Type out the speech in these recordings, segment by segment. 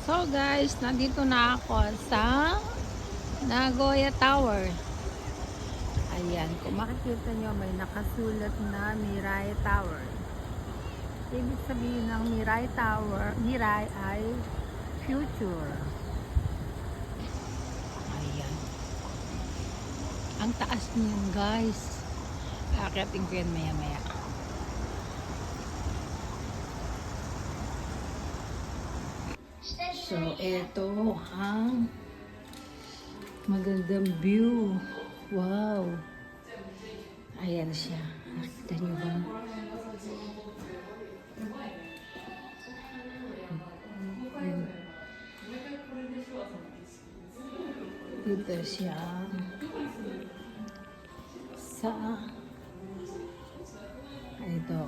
So guys, nandito na ako sa Nagoya Tower. Ayan, kung makikita nyo may nakasulat na Mirai Tower. Ibig sabihin ng Mirai Tower, Mirai ay future. Ayan. Ang taas niyan guys. Akitin ko yan maya maya. So, ito ang magandang view. Wow. Ayan siya. Nakita niyo ba? Dito siya sa ito.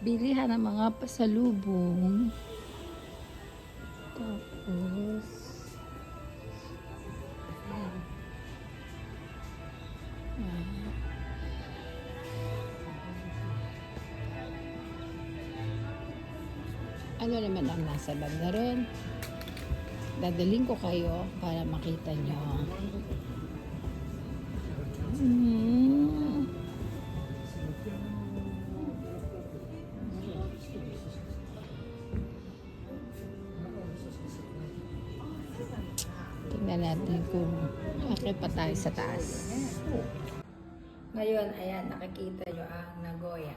Bilihan ng mga pasalubong. Tapos ano naman ang nasa banda ron. Dadaling ko kayo para makita nyo. Tingnan natin kung akit pa tayo sa taas. Ngayon, ayan, nakikita nyo ang Nagoya.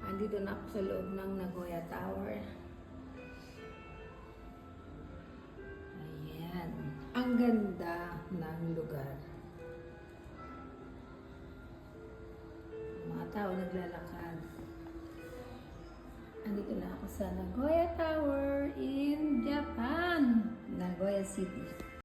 Andito na ako sa loob ng Nagoya Tower. Ayan. Ang ganda ng lugar. Mga tao naglalakad. Andito na ako sa Nagoya Tower in Japan. Nagoya City.